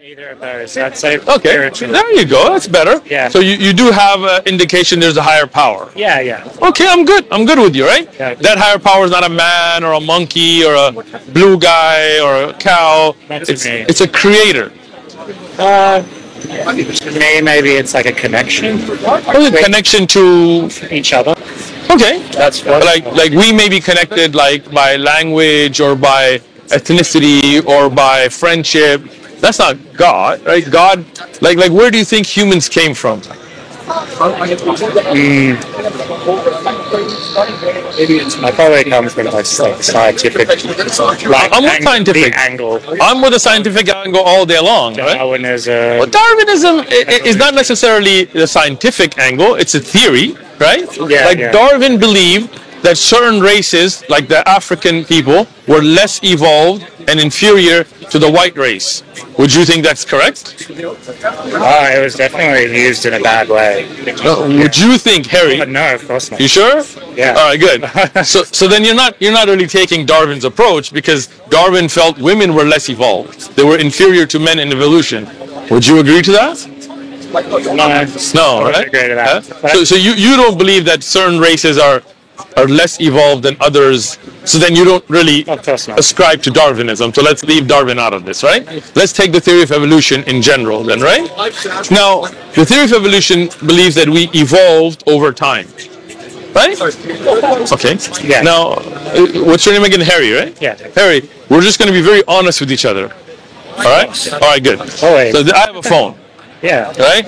Either of those. I'd say Okay, there you go. That's better. Yeah. So you do have an indication there's a higher power. Yeah. Okay, I'm good. I'm good with you, right? Yeah. That higher power is not a man or a monkey or a blue guy or a cow. That's me. It's a creator. Maybe it's like a connection. Connection to each other. Okay. That's what. Like we may be connected like by language or by ethnicity or by friendship. That's not God, right? God, like where do you think humans came from? I probably come from like scientific. I'm with scientific angle. I'm with a scientific angle all day long, right? Darwinism. Well, Darwinism is not necessarily the scientific angle; it's a theory, right? Yeah. Darwin believed that certain races, like the African people, were less evolved and inferior to the white race. Would you think that's correct? It was definitely used in a bad way. Would you think, Harry? No, of course not. You sure? Yeah. All right, good. So then you're not really taking Darwin's approach, because Darwin felt women were less evolved. They were inferior to men in evolution. Would you agree to that? No, right? I agree to that. So you don't believe that certain races are less evolved than others, so then you don't really ascribe to Darwinism. So let's leave Darwin out of this, right? Let's take the theory of evolution in general then, right? Now, the theory of evolution believes that we evolved over time, right? Okay. Yeah. Now, what's your name again? Harry, right? Yeah. Harry, we're just going to be very honest with each other. All right? All right, good. Always. So I have a phone. Yeah. Right?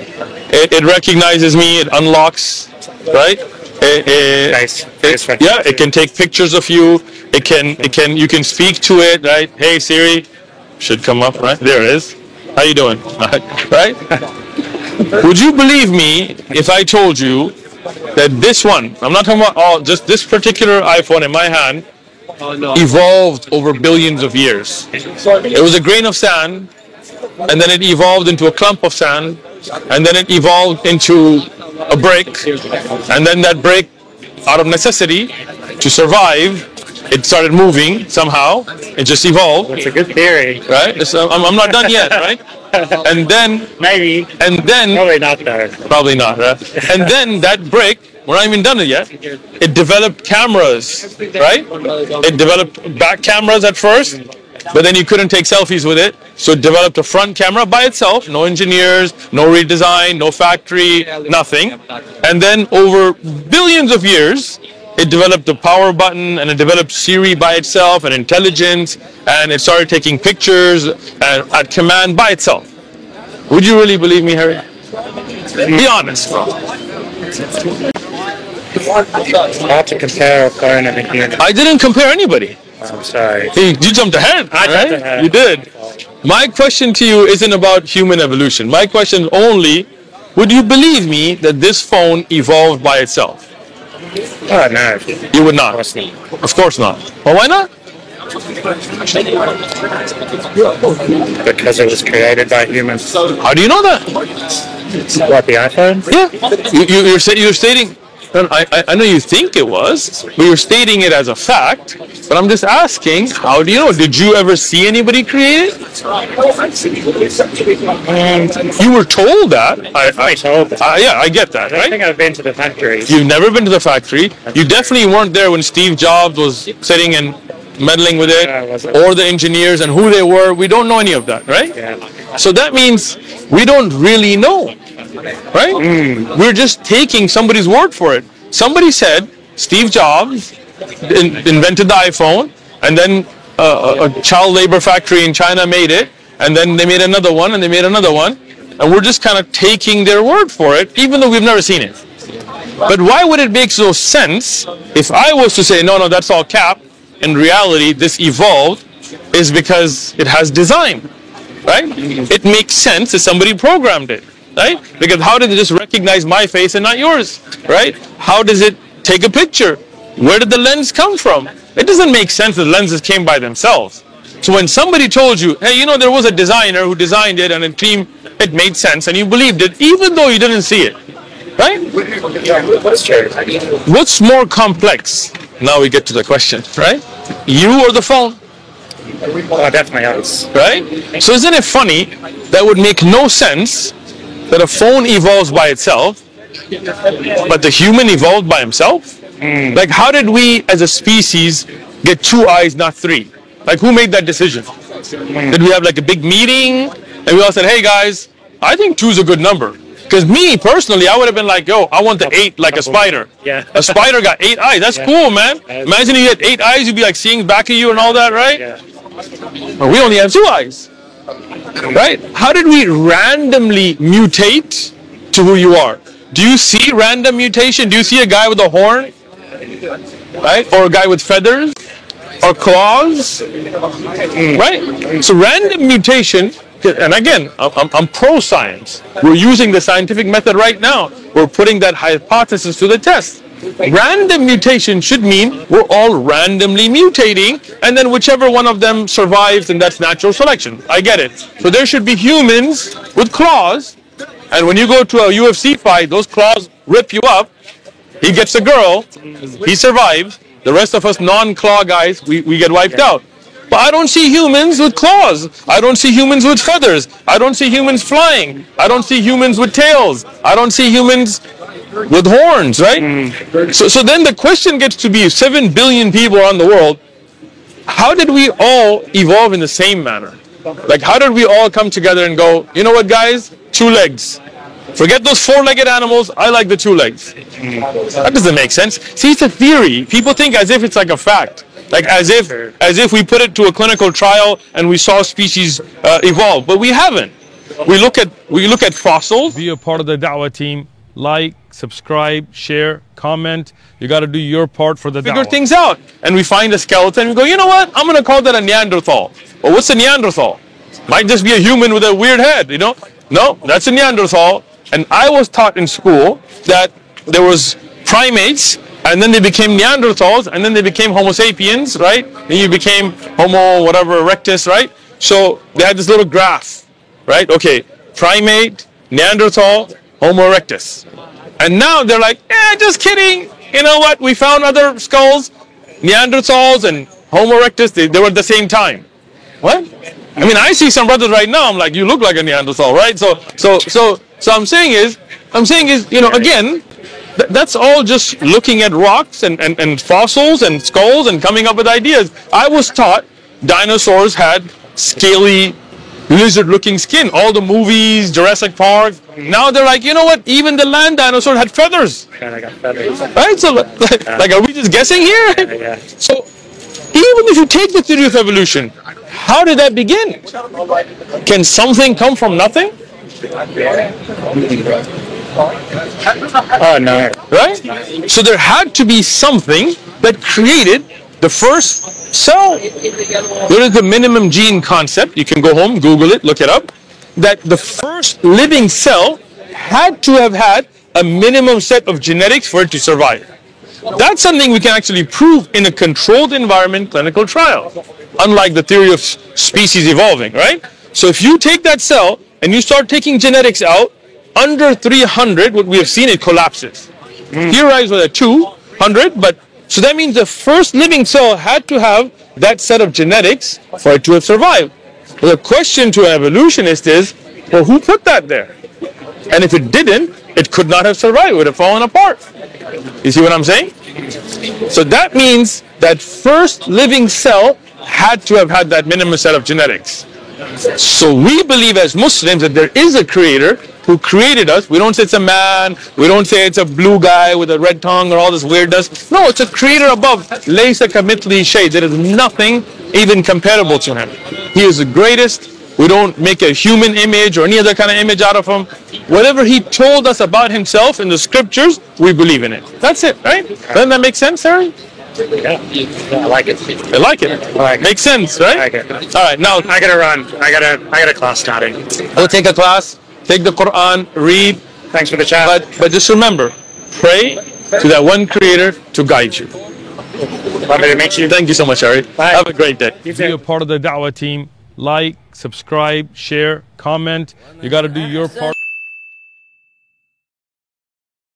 It recognizes me, it unlocks, right? Nice. It can take pictures of you. You can speak to it, right? Hey Siri, should come up, right? There it is. How you doing? Right? Would you believe me if I told you that this one, I'm not talking about just this particular iPhone in my hand, evolved over billions of years? It was a grain of sand, and then it evolved into a clump of sand, and then it evolved into a brick, and then that brick, out of necessity to survive, it started moving somehow. It just evolved. It's a good theory, right? I'm not done yet, right? And then maybe, and then probably not though. Probably not, right? And then that brick, we're not even done it yet. It developed cameras, right? It developed back cameras at first, but then you couldn't take selfies with it, so it developed a front camera by itself, no engineers, no redesign, no factory, nothing. And then over billions of years, it developed a power button, and it developed Siri by itself, and intelligence, and it started taking pictures at command by itself. Would you really believe me, Harry? Be honest. It's hard to compare a phone and a human. I didn't compare anybody. I'm sorry. You jumped ahead. I jumped ahead. You did. My question to you isn't about human evolution. My question is only, would you believe me that this phone evolved by itself? Oh, no. You would not? Of course not. Of course not. Well, why not? Because it was created by humans. How do you know that? What, the iPhone? Yeah. You're stating... I know you think it was, but you're stating it as a fact. But I'm just asking, how do you know? Did you ever see anybody create it? You were told that. I told that. Yeah, I get that, I don't right? think I've been to the factory. You've never been to the factory. You definitely weren't there when Steve Jobs was sitting and meddling with it, or the engineers and who they were. We don't know any of that, right? Yeah. So that means we don't really know. Right? We're just taking somebody's word for it. Somebody said Steve Jobs invented the iPhone, and then a child labor factory in China made it, and then they made another one, and they made another one, and we're just kind of taking their word for it, even though we've never seen it. But why would it make no sense if I was to say, no, that's all cap, in reality this evolved, is because it has design, right? It makes sense if somebody programmed it. Right? Because how did it just recognize my face and not yours? Right? How does it take a picture? Where did the lens come from? It doesn't make sense that the lenses came by themselves. So when somebody told you, hey, there was a designer who designed it and it made sense, and you believed it, even though you didn't see it. Right? What's more complex? Now we get to the question, right? You or the phone? Oh, definitely has. Right? So isn't it funny that would make no sense that a phone evolves by itself, but the human evolved by himself? Like, how did we as a species get 2 eyes, not 3? Like, who made that decision? Did we have like a big meeting and we all said, hey guys, I think 2 is a good number? Because me personally, I would have been like, yo, I want the 8 like a spider. Yeah. A spider got 8 eyes. That's cool, man. Imagine you had 8 eyes, you'd be like seeing back of you and all that, right? Yeah. But we only have 2 eyes. Right? How did we randomly mutate to who you are? Do you see random mutation? Do you see a guy with a horn? Right? Or a guy with feathers? Or claws? Right? So random mutation, and again, I'm pro-science. We're using the scientific method right now. We're putting that hypothesis to the test. Random mutation should mean we're all randomly mutating, and then whichever one of them survives, and that's natural selection. I get it. So there should be humans with claws, and when you go to a UFC fight, those claws rip you up. He gets a girl, he survives. The rest of us non-claw guys, we get wiped out. But I don't see humans with claws. I don't see humans with feathers. I don't see humans flying. I don't see humans with tails. I don't see humans with horns, right? So then the question gets to be, 7 billion people around the world, how did we all evolve in the same manner? Like, how did we all come together and go, you know what guys, 2 legs. Forget those 4-legged animals, I like the 2 legs. That doesn't make sense. See, it's a theory. People think as if it's like a fact. Like as if we put it to a clinical trial and we saw species evolve, but we haven't. We look at fossils. Be a part of the Dawah team. Like, subscribe, share, comment. You got to do your part for the Dawah. Figure things out. And we find a skeleton. We go, you know what? I'm going to call that a Neanderthal. Well, what's a Neanderthal? Might just be a human with a weird head, you know? No, that's a Neanderthal. And I was taught in school that there was primates, and then they became Neanderthals, and then they became Homo sapiens, right? Then you became Homo whatever erectus, right? So they had this little graph, right? Okay, primate, Neanderthal, Homo erectus. And now they're like, just kidding. You know what? We found other skulls, Neanderthals and Homo erectus, they were at the same time. What? I mean, I see some brothers right now, I'm like, you look like a Neanderthal, right? So I'm saying is, you know, again, that's all just looking at rocks and fossils and skulls and coming up with ideas. I was taught dinosaurs had scaly, lizard-looking skin. All the movies, Jurassic Park. Now they're like, you know what? Even the land dinosaur had feathers. Yeah, I got feathers. Right? So, like, are we just guessing here? Yeah. So, even if you take the theory of evolution, how did that begin? Can something come from nothing? Oh, no. Right? So there had to be something that created the first cell. There is the minimum gene concept. You can go home, Google it, look it up. That the first living cell had to have had a minimum set of genetics for it to survive. That's something we can actually prove in a controlled environment clinical trial, unlike the theory of species evolving, right? So if you take that cell and you start taking genetics out, under 300, what we have seen, it collapses. Theorized with a 200, but so that means the first living cell had to have that set of genetics for it to have survived. Well, the question to an evolutionist is, well, who put that there? And if it didn't, it could not have survived. It would have fallen apart. You see what I'm saying? So that means that first living cell had to have had that minimum set of genetics. So we believe as Muslims that there is a creator who created us. We don't say it's a man. We don't say it's a blue guy with a red tongue or all this weirdness. No, it's a creator above. Laysa kamithlihi shay. There is nothing even comparable to him. He is the greatest. We don't make a human image or any other kind of image out of him. Whatever he told us about himself in the scriptures, we believe in it. That's it, right? Doesn't that make sense, Harry? Yeah, I like it. I like it. Makes sense, right? I like it. All right, now I gotta run. I got a class starting. Go take a class, take the Quran, read. Thanks for the chat. But just remember, pray to that one creator to guide you. Want me to meet you? Thank you so much, Harry. Bye. Have a great day. You Be too. a part of the Dawah team. Like, subscribe, share, comment. You got to do your part.